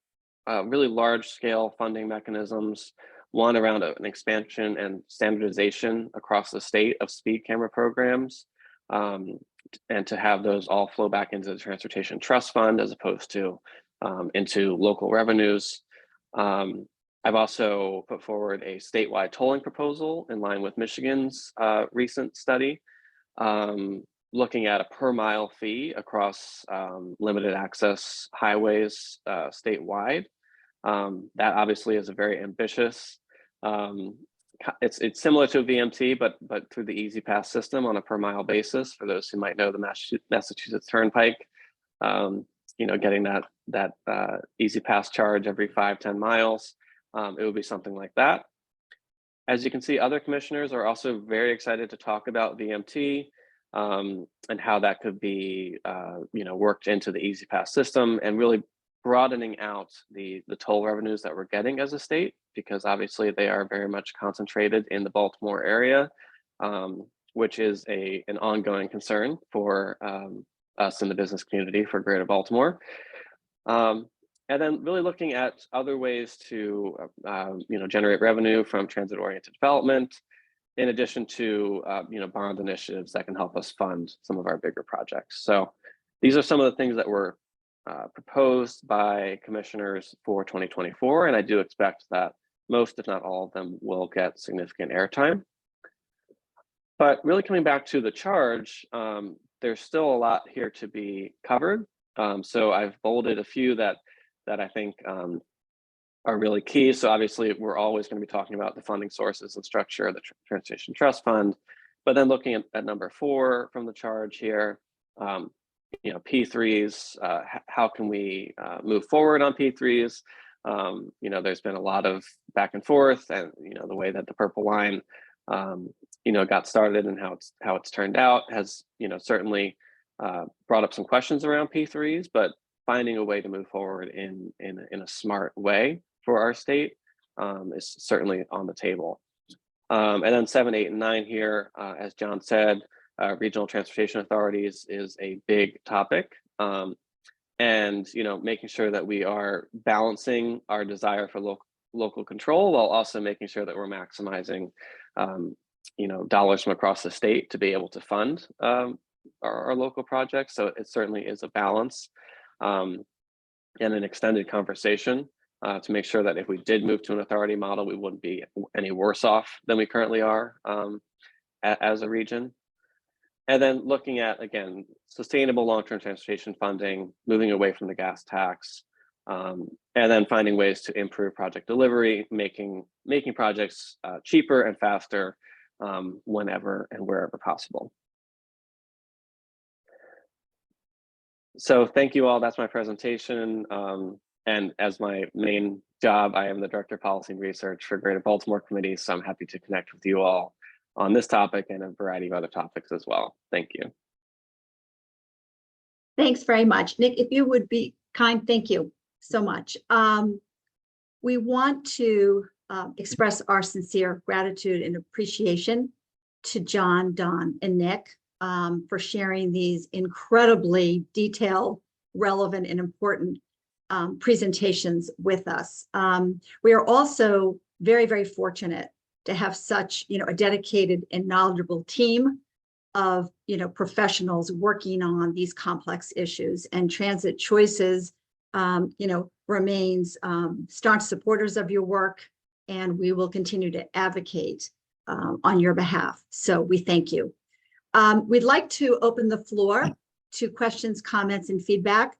really large scale funding mechanisms, one around an expansion and standardization across the state of speed camera programs, and to have those all flow back into the Transportation Trust Fund as opposed to into local revenues. I've also put forward a statewide tolling proposal in line with Michigan's recent study, looking at a per mile fee across limited access highways statewide. That obviously is a very ambitious, it's similar to a VMT, but through the Easy Pass system on a per mile basis. For those who might know the Massachusetts Turnpike, getting that Easy Pass charge every 5-10 miles, it would be something like that. As you can see, other commissioners are also very excited to talk about VMT. and how that could be worked into the Easy Pass system, and really broadening out the toll revenues that we're getting as a state, because obviously they are very much concentrated in the Baltimore area, which is an ongoing concern for us in the business community for Greater Baltimore. And then really looking at other ways to generate revenue from transit-oriented development, in addition to bond initiatives that can help us fund some of our bigger projects. So these are some of the things that were proposed by commissioners for 2024, and I do expect that most, if not all of them, will get significant airtime. But really coming back to the charge, there's still a lot here to be covered. So I've bolded a few that I think are really key. So obviously, we're always going to be talking about the funding sources and structure of the Transportation Trust Fund, but then looking at number 4 from the charge here, P3s, how can we move forward on P3s? There's been a lot of back and forth, and the way that the purple line got started and how it's turned out has certainly brought up some questions around P3s, but finding a way to move forward in a smart way for our state is certainly on the table. And then 7, 8, and 9 here, as John said, regional transportation authorities is a big topic, and making sure that we are balancing our desire for local control while also making sure that we're maximizing dollars from across the state to be able to fund our local projects. So it certainly is a balance and an extended conversation to make sure that if we did move to an authority model, we wouldn't be any worse off than we currently are as a region. And then looking at, again, sustainable long-term transportation funding, moving away from the gas tax, and then finding ways to improve project delivery, making projects cheaper and faster whenever and wherever possible. So thank you all. That's my presentation. And as my main job, I am the Director of Policy and Research for Greater Baltimore Committee, so I'm happy to connect with you all on this topic and a variety of other topics as well. Thank you. Thanks very much. Nick, if you would be kind, thank you so much. We want to express our sincere gratitude and appreciation to John, Don, and Nick for sharing these incredibly detailed, relevant, and important presentations with us. We are also very, very fortunate to have such, a dedicated and knowledgeable team of, professionals working on these complex issues. And Transit Choices, remains staunch supporters of your work, and we will continue to advocate on your behalf. So we thank you. We'd like to open the floor to questions, comments, and feedback.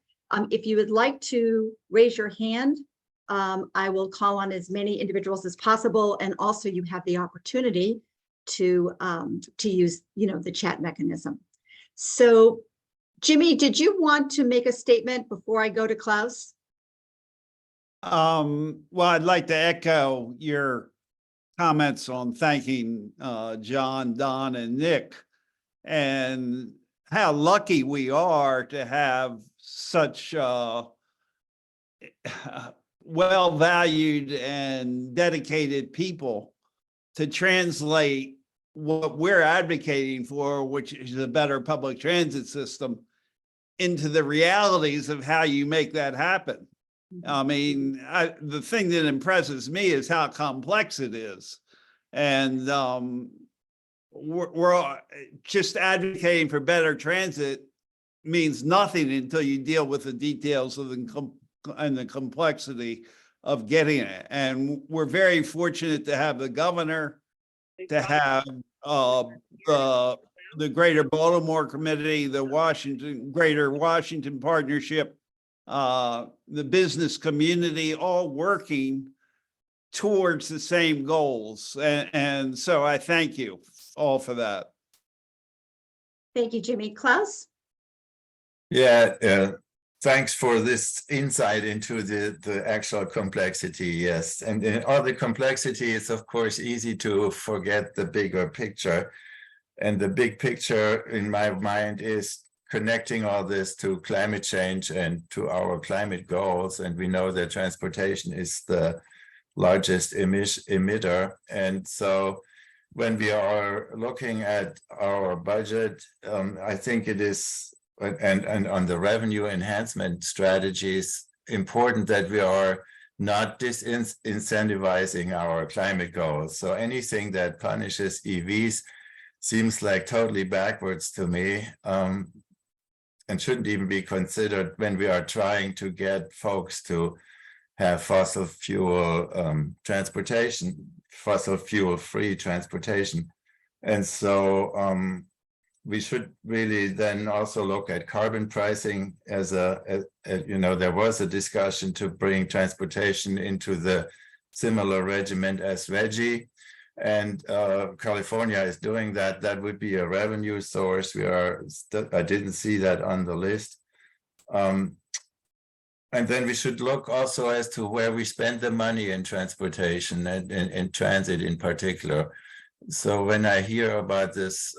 If you would like to raise your hand, I will call on as many individuals as possible, and also you have the opportunity to use, the chat mechanism. So, Jimmy, did you want to make a statement before I go to Klaus? Well, I'd like to echo your comments on thanking John, Don, and Nick, and how lucky we are to have such well-valued and dedicated people to translate what we're advocating for, which is a better public transit system, into the realities of how you make that happen. I mean, the thing that impresses me is how complex it is. And we're just advocating for better transit means nothing until you deal with the details of the complexity of getting it. And we're very fortunate to have the governor, to have the Greater Baltimore Committee, the Greater Washington Partnership, the business community, all working towards the same goals. And so I thank you all for that. Thank you, Jimmy. Klaus? Yeah, thanks for this insight into the actual complexity, yes. And in all the complexity, it's of course easy to forget the bigger picture. And the big picture in my mind is connecting all this to climate change and to our climate goals. And we know that transportation is the largest emitter. And so when we are looking at our budget, I think it is, and on the revenue enhancement strategies, important that we are not disincentivizing our climate goals. So anything that punishes EVs seems like totally backwards to me, and shouldn't even be considered when we are trying to get folks to have fossil fuel transportation, fossil fuel free transportation. And so we should really then also look at carbon pricing as there was a discussion to bring transportation into the similar regiment as Reggie. And California is doing that. That would be a revenue source. I didn't see that on the list. And then we should look also as to where we spend the money in transportation and in transit in particular. So when I hear about this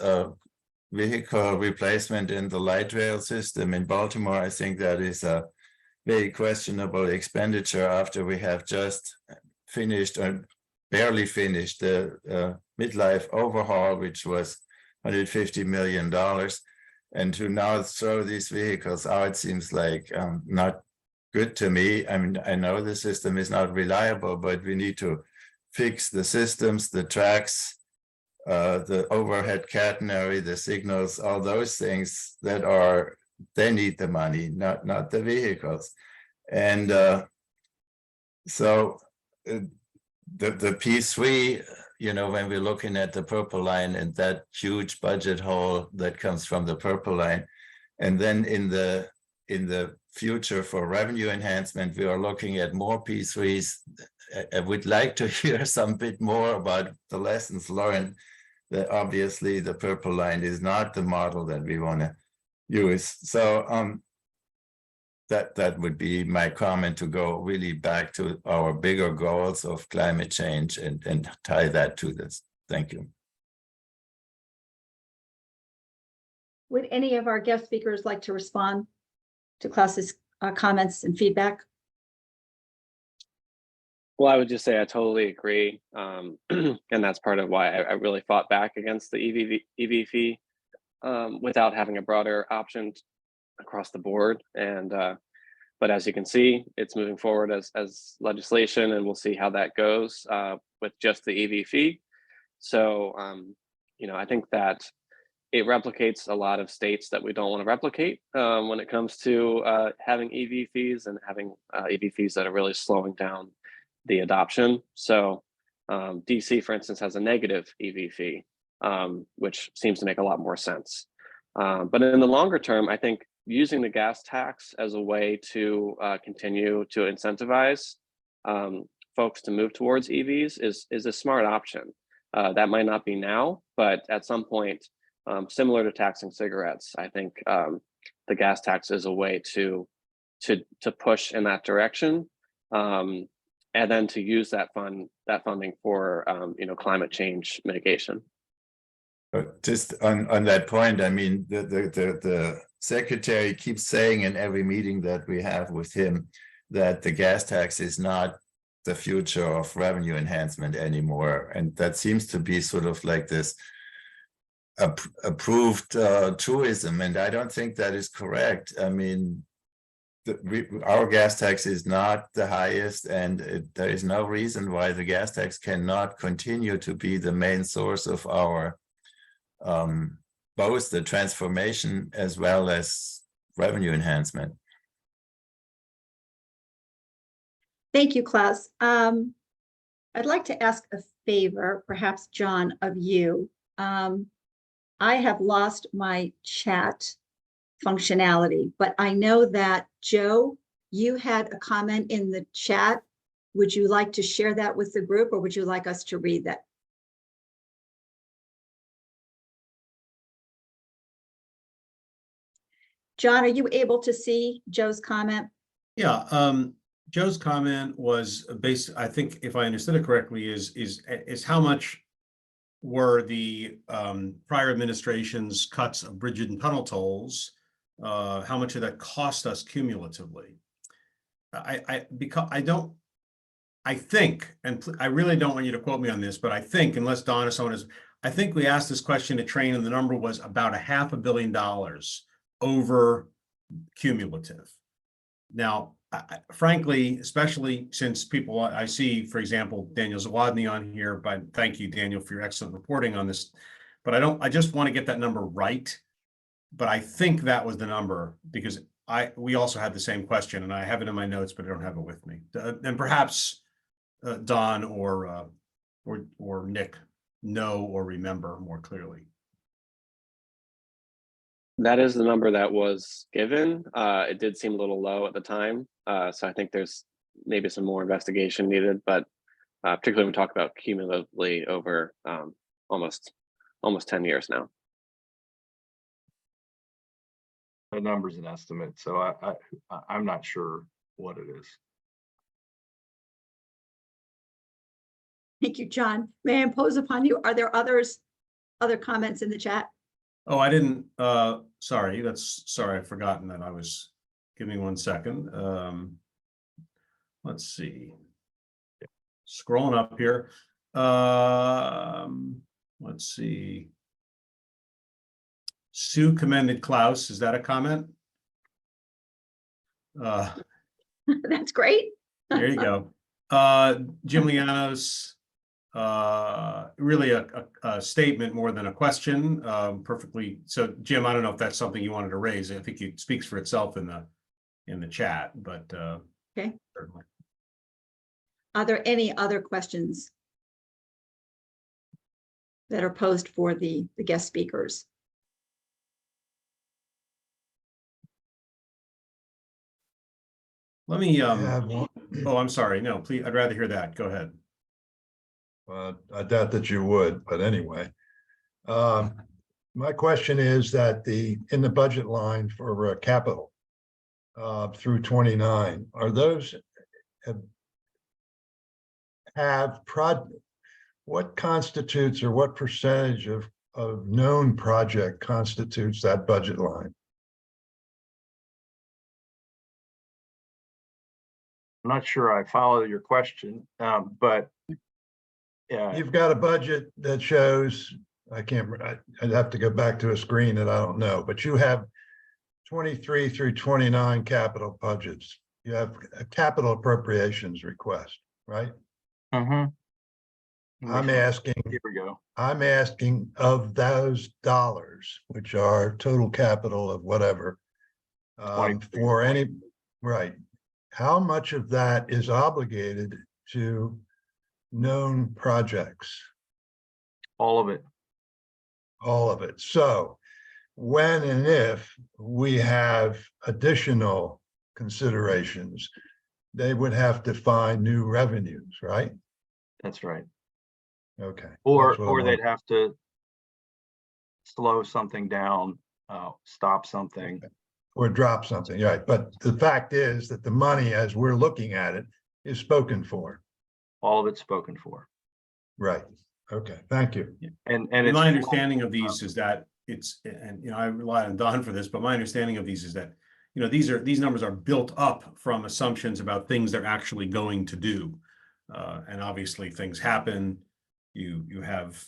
vehicle replacement in the light rail system in Baltimore, I think that is a very questionable expenditure after we have just finished or barely finished the midlife overhaul, which was $150 million. And to now throw these vehicles out seems like not good to me. I mean, I know the system is not reliable, but we need to fix the systems, the tracks, the overhead catenary, the signals, all those things they need the money, not the vehicles. And so the P3, when we're looking at the purple line and that huge budget hole that comes from the purple line, and then in the future for revenue enhancement, we are looking at more P3s. I would like to hear some bit more about the lessons learned. That obviously the purple line is not the model that we want to use. So that would be my comment, to go really back to our bigger goals of climate change and tie that to this. Thank you. Would any of our guest speakers like to respond to Klaus's comments and feedback? Well, I would just say I totally agree. And that's part of why I really fought back against the EV fee without having a broader option across the board. And but as you can see, it's moving forward as legislation, and we'll see how that goes with just the EV fee. So, I think that it replicates a lot of states that we don't want to replicate when it comes to having EV fees and having EV fees that are really slowing down the adoption. So DC, for instance, has a negative EV fee, which seems to make a lot more sense. But in the longer term, I think using the gas tax as a way to continue to incentivize folks to move towards EVs is a smart option. That might not be now, but at some point, similar to taxing cigarettes, I think the gas tax is a way to push in that direction, and then to use that funding for climate change mitigation. But just on that point, I mean, the secretary keeps saying in every meeting that we have with him that the gas tax is not the future of revenue enhancement anymore, and that seems to be sort of like this approved truism, and I don't think that is correct. I mean, our gas tax is not the highest, and there is no reason why the gas tax cannot continue to be the main source of our both the transformation as well as revenue enhancement. Thank you, Klaus. I'd like to ask a favor, perhaps John, of you. I have lost my chat functionality, but I know that Joe, you had a comment in the chat. Would you like to share that with the group, or would you like us to read that? John, are you able to see Joe's comment? Yeah, Joe's comment was based, I think, if I understood it correctly, is how much were the prior administration's cuts of bridge and tunnel tolls. How much did that cost us cumulatively? I think, and I really don't want you to quote me on this, but I think, unless Don or someone is, I think we asked this question at Train, and the number was about $500 million over cumulative. Now, frankly, especially since people I see, for example, Daniel Zawadny on here, but thank you, Daniel, for your excellent reporting on this. But I just want to get that number right. But I think that was the number, because we also had the same question, and I have it in my notes, but I don't have it with me. And perhaps Don or Nick know or remember more clearly. That is the number that was given. It did seem a little low at the time. So I think there's maybe some more investigation needed, but particularly when we talk about cumulatively over almost 10 years now. The number's an estimate, so I'm not sure what it is. Thank you, John. May I impose upon you? Are there other comments in the chat? Oh, I didn't, sorry, I've forgotten that I was, give me 1 second. Let's see. Scrolling up here. Let's see. Sue commended Klaus. Is that a comment? That's great. There you go. Jim Lianos, really a statement more than a question. Perfectly. So Jim, I don't know if that's something you wanted to raise. I think it speaks for itself in the chat, but Okay. certainly. Are there any other questions that are posed for the guest speakers? Let me, I have one. oh, I'm sorry. No, please, I'd rather hear that. Go ahead. I doubt that you would, but anyway. My question is that in the budget line for capital through 29, are those what constitutes, or what percentage of known project constitutes that budget line? I'm not sure I follow your question, but yeah, You've got a budget that shows, I'd have to go back to a screen that I don't know, but you have 23 through 29 capital budgets. You have a capital appropriations request, right? I'm asking, here we go. I'm asking of those dollars, which are total capital of whatever, for any, right? How much of that is obligated to known projects? All of it. All of it. So when and if we have additional considerations, they would have to find new revenues, right? That's right. Okay. Or That's what I want. they'd have to slow something down, stop something. Or drop something, right? But the fact is that the money, as we're looking at it, is spoken for. All of it's spoken for. Right. Okay, thank you. And And it's my understanding of these is that it's, and I rely on Don for this, but my understanding of these is that, these numbers are built up from assumptions about things they're actually going to do. And obviously things happen. You have,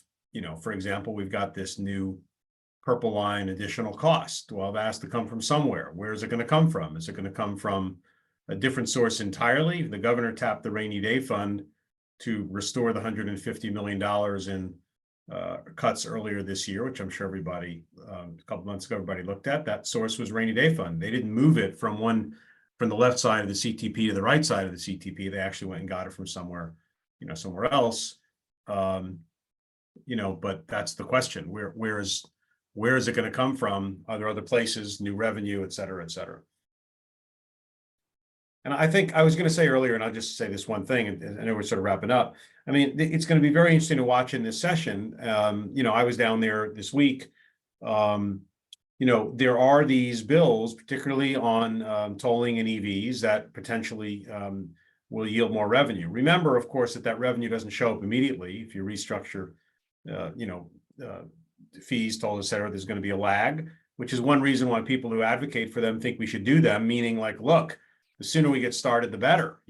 for example, we've got this new purple line additional cost. Well, that has to come from somewhere. Where is it going to come from? Is it going to come from a different source entirely? The governor tapped the rainy day fund to restore the $150 million in cuts earlier this year, which I'm sure everybody, a couple months ago, everybody looked at. That source was rainy day fund. They didn't move it from the left side of the CTP to the right side of the CTP. They actually went and got it from somewhere, somewhere else. But that's the question. Where is it going to come from? Are there other places, new revenue, et cetera, et cetera? And I think I was going to say earlier, and I'll just say this one thing, and I know we're sort of wrapping up. I mean, it's going to be very interesting to watch in this session. I was down there this week. There are these bills, particularly on tolling and EVs, that potentially will yield more revenue. Remember, of course, that revenue doesn't show up immediately if you restructure fees, toll, et cetera, there's going to be a lag, which is one reason why people who advocate for them think we should do them, meaning like, look, the sooner we get started, the better,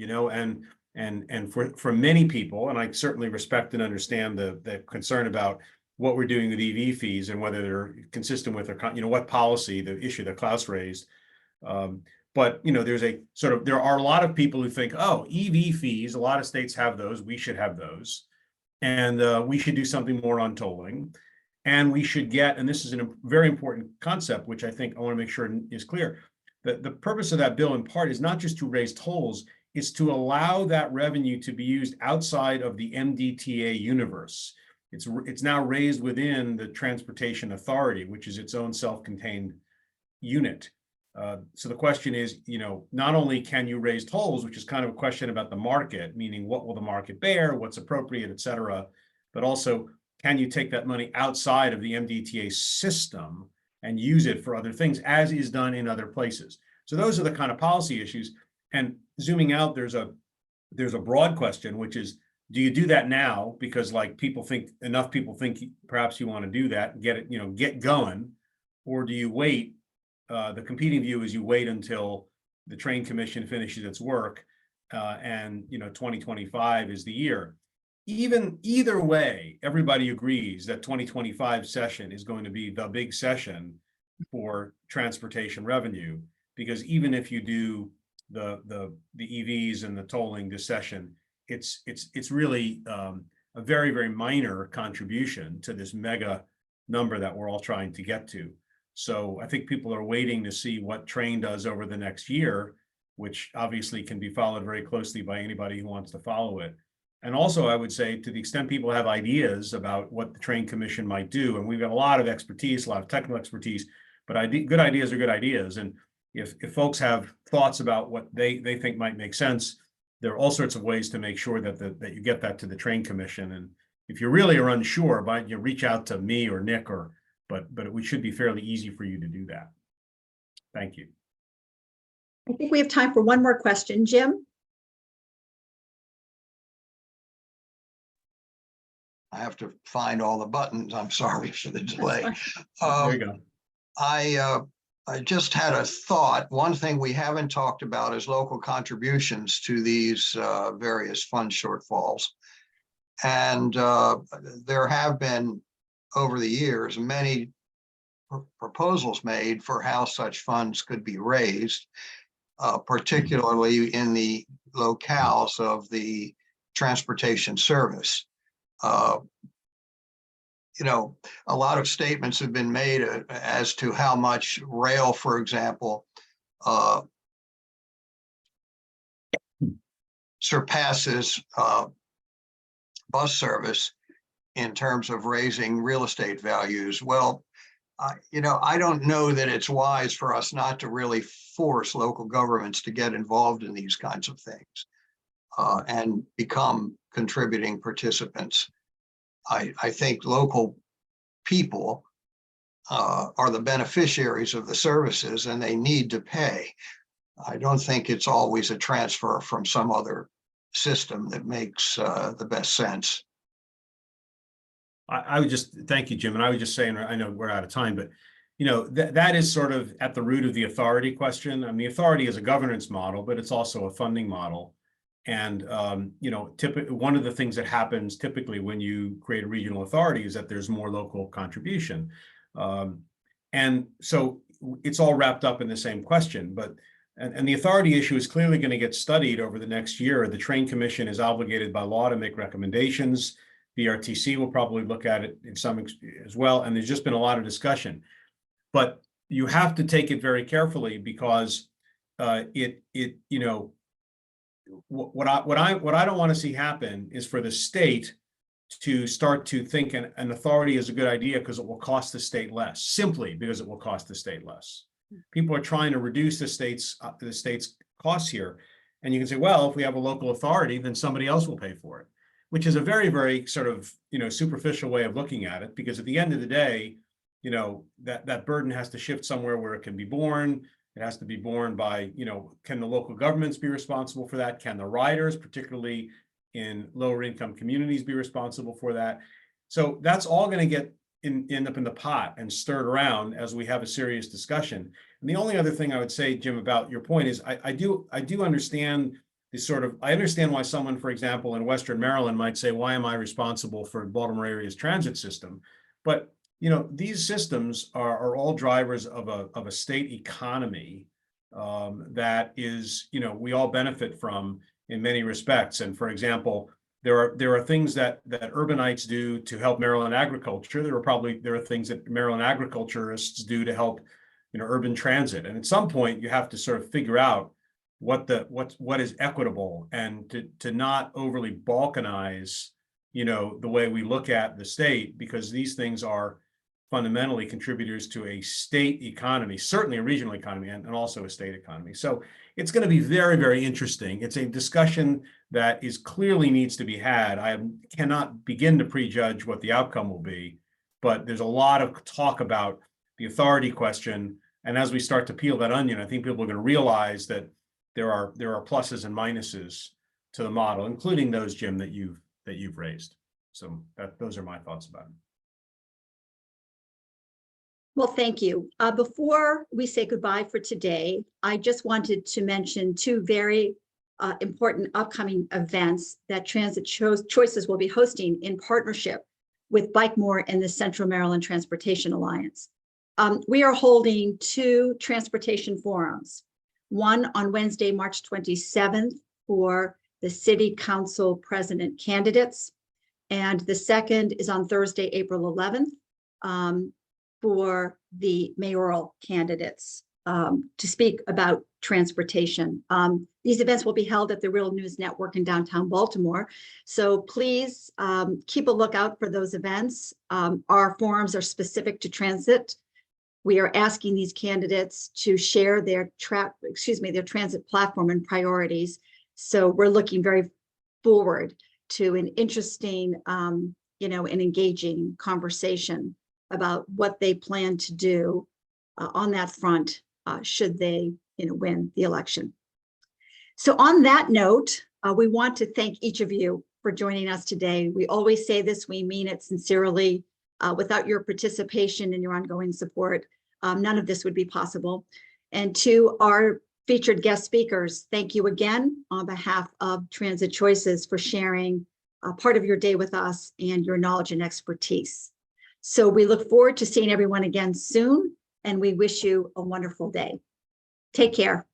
and for many people, and I certainly respect and understand the concern about what we're doing with EV fees and whether they're consistent with what policy, the issue that Klaus raised. But there are a lot of people who think, oh, EV fees, a lot of states have those, we should have those. And we should do something more on tolling. And we should get, and this is a very important concept, which I think I want to make sure is clear, that the purpose of that bill in part is not just to raise tolls, it's to allow that revenue to be used outside of the MDTA universe. It's now raised within the Transportation Authority, which is its own self-contained unit. So the question is, not only can you raise tolls, which is kind of a question about the market, meaning what will the market bear, what's appropriate, et cetera, but also can you take that money outside of the MDTA system and use it for other things, as is done in other places. So those are the kind of policy issues. And zooming out, there's a broad question, which is, do you do that now because enough people think perhaps you want to do that and get it, get going, or do you wait? The competing view is you wait until the Train Commission finishes its work, and 2025 is the year. Either way, everybody agrees that 2025 session is going to be the big session for transportation revenue, because even if you do the EVs and the tolling this session, it's really a very, very minor contribution to this mega number that we're all trying to get to. So I think people are waiting to see what train does over the next year, which obviously can be followed very closely by anybody who wants to follow it. And also, I would say, to the extent people have ideas about what the Train Commission might do, and we've got a lot of expertise, a lot of technical expertise, but good ideas are good ideas. And if folks have thoughts about what they think might make sense, there are all sorts of ways to make sure that you get that to the Train Commission. And if you really are unsure, you reach out to me or Nick, but it should be fairly easy for you to do that. Thank you. I think we have time for one more question. Jim? I have to find all the buttons. I'm sorry for the delay. There you go. I just had a thought. One thing we haven't talked about is local contributions to these various fund shortfalls. And there have been, over the years, many proposals made for how such funds could be raised, particularly in the locales of the transportation service. A lot of statements have been made as to how much rail, for example, surpasses bus service in terms of raising real estate values. Well, I don't know that it's wise for us not to really force local governments to get involved in these kinds of things and become contributing participants. I think local people are the beneficiaries of the services and they need to pay. I don't think it's always a transfer from some other system that makes the best sense. I would just thank you, Jim. And I would just say, and I know we're out of time, but that is sort of at the root of the authority question. I mean, the authority is a governance model, but it's also a funding model. And typically one of the things that happens typically when you create a regional authority is that there's more local contribution. And so it's all wrapped up in the same question, and the authority issue is clearly going to get studied over the next year. The Train Commission is obligated by law to make recommendations. BRTC will probably look at it in some as well. And there's just been a lot of discussion, but you have to take it very carefully because what I don't want to see happen is for the state to start to think an authority is a good idea because it will cost the state less, simply because it will cost the state less. People are trying to reduce the state's costs here. And you can say, well, if we have a local authority, then somebody else will pay for it, which is a very, very sort of, superficial way of looking at it, because at the end of the day, that burden has to shift somewhere where it can be borne. It has to be borne by, can the local governments be responsible for that? Can the riders, particularly in lower income communities, be responsible for that? So that's all going to get end up in the pot and stirred around as we have a serious discussion. And the only other thing I would say, Jim, about your point is I do understand the sort of, I understand why someone, for example, in Western Maryland might say, why am I responsible for Baltimore area's transit system? But, you know, these systems are all drivers of a state economy that is, you know, we all benefit from in many respects. And for example, there are things that urbanites do to help Maryland agriculture. There are things that Maryland agriculturists do to help, you know, urban transit. And at some point, you have to sort of figure out what is equitable, and to not overly balkanize, you know, the way we look at the state, because these things are fundamentally contributors to a state economy, certainly a regional economy, and also a state economy. So it's going to be very, very interesting. It's a discussion that clearly needs to be had. I cannot begin to prejudge what the outcome will be, but there's a lot of talk about the authority question. And as we start to peel that onion, I think people are going to realize that there are pluses and minuses to the model, including those, Jim, that you've raised. So those are my thoughts about it. Well, thank you. Before we say goodbye for today, I just wanted to mention two very important upcoming events that Transit Choices will be hosting in partnership with Baltimore and the Central Maryland Transportation Alliance. We are holding two transportation forums, one on Wednesday, March 27th for the City Council President candidates, and the second is on Thursday, April 11th, for the mayoral candidates to speak about transportation. These events will be held at the Real News Network in downtown Baltimore. So please keep a lookout for those events. Our forums are specific to transit. We are asking these candidates to share their transit platform and priorities. So we're looking very forward to an interesting, and engaging conversation about what they plan to do on that front should they win the election. So on that note, we want to thank each of you for joining us today. We always say this, we mean it sincerely. Without your participation and your ongoing support, none of this would be possible. And to our featured guest speakers, thank you again on behalf of Transit Choices for sharing part of your day with us and your knowledge and expertise. So we look forward to seeing everyone again soon, and we wish you a wonderful day. Take care.